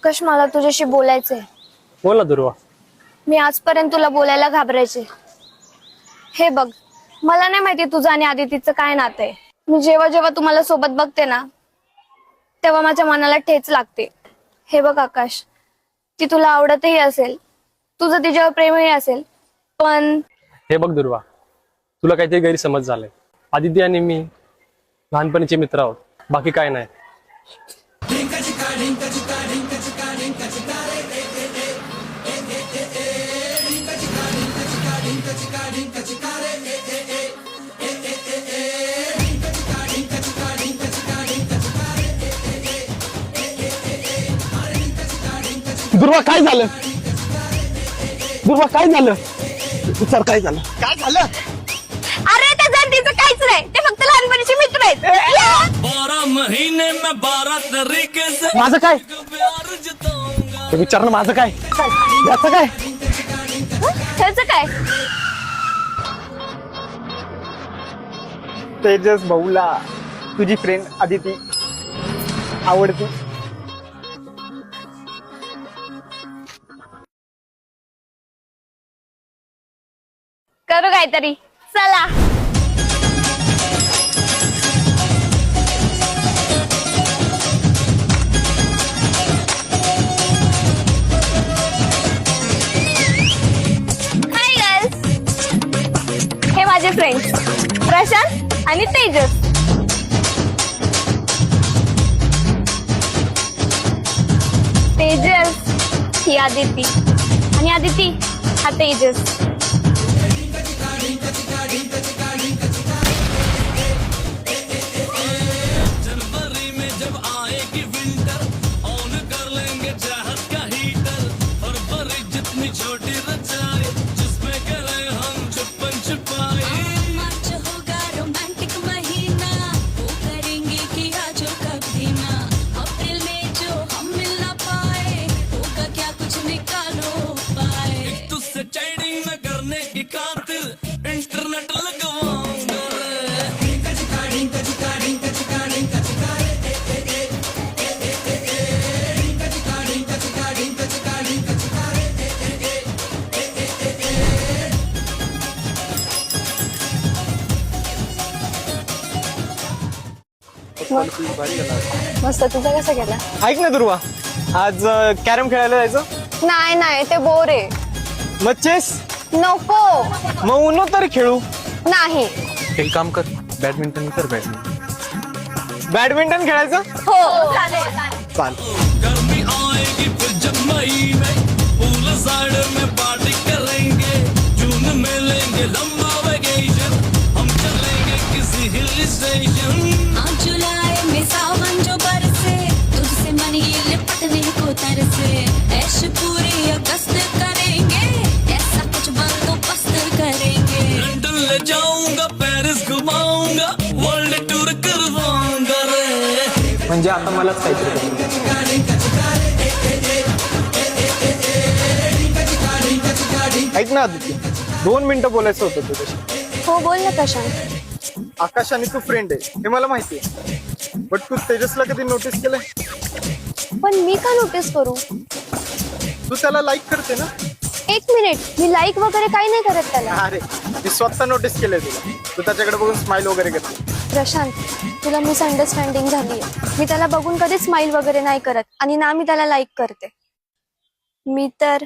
आकाश, मला तुझ्याशी बोलायचंय. बोल ना दुर्वा. मी आजपर्यंत तुला बोलायला घाबरायचे. हे बघ, मला नाही माहिती तुझं आणि आदितीचं काय नातं आहे. मी जेव्हा जेव्हा तुम्हाला सोबत बघते ना, तेव्हा माझ्या मनाला ठेच लागते. हे बघ आकाश, ती तुला आवडतही असेल, तुझं तिच्यावर प्रेमही असेल, पण हे बघ दुर्वा, तुला काहीतरी गैरसमज झालाय. आदिती आणि मी लहानपणीचे मित्र आहोत, बाकी काय नाही. दुर्वा काय झालं? दुर्वा काय झालं? विचार काय झालं? काय झालं? अरे त्या जंतीचं काहीच नाही, ते फक्त लहानपणीचे मित्र आहेत. 12 महीने में 12 तरीके से माझं काय? प्यार जताऊंगा. ते विचार ना, माझं काय? याचं काय? त्याचं काय? तेजस भाऊला तुझी फ्रेंड आदिती आवडती. करू काहीतरी, चला. हाय गर्ल्स, हे माझे फ्रेंड्स प्रशांत आणि तेजस. तेजस ही आदिती आणि आदिती हा तेजस. जनवरी में जब आएगी विंटर ऑन कर लेंगे चाहत का हीटर. फरवरी जितनी छोटी रजाई जिसमें करें हम छुपन छुपाई. मार्च होगा रोमांटिक महीना, वो करेंगे किया जो कभी ना. अप्रैल में जो हम मिल ना पाए, होगा क्या कुछ निकालो पाए. तुझसे चैटिंग न करने की खातिर इंटरनेट लगवाऊंगा रे. मस्त. तुझा कसा गेला? ऐक ना दुर्वा, आज कॅरम खेळायला जायचं. नाही नाही, ते बोर आहे. मग चेस? नको. मग उनो तर खेळू. नाही. एक काम कर, बॅडमिंटन कर. बॅडमिंटन बॅडमिंटन खेळायचं. हो. चाल. गर्मी आएगी फिर जब मई में पूल साइड में पार्टी करेंगे. जून में लेंगे लंबा वेकेशन, हम चलेंगे किसी हिल स्टेशन. हाँ, जुलाई में सावन जो बरसे, तुझसे मन ये लिपटने को तरसे. ऐश पूरी अगस्त करेंगे, ऐसा कुछ बंदोबस्त करेंगे. लंदन ले जाऊंगा, पेरिस घुमाऊंगा, वर्ल्ड टूर करवाऊंगा रे. म्हणजे आता मलाच काहीतरी. ऐक ना आदिती, 2 मिनिटं बोलायचं होतं तुझ्याशी. हो, बोल ना प्रशांत. आकाश आणि तू फ्रेंड आहे हे मला माहिती आहे, बट तू तेजसला कधी नोटीस केलंय? पण मी का नोटीस करू? तू त्याला लाईक करते ना? एक मिनिट, मी लाईक वगैरे काही नाही करत त्याला. अरे मी स्वतः नोटीस केलंय तुला. तू त्याच्याकडे बघून स्माइल वगैरे करते. प्रशांत, तुला मिसअंडरस्टँडिंग झाली. मी त्याला बघून कधी स्माइल वगैरे नाही करत, आणि ना मी त्याला लाईक करते. मी तर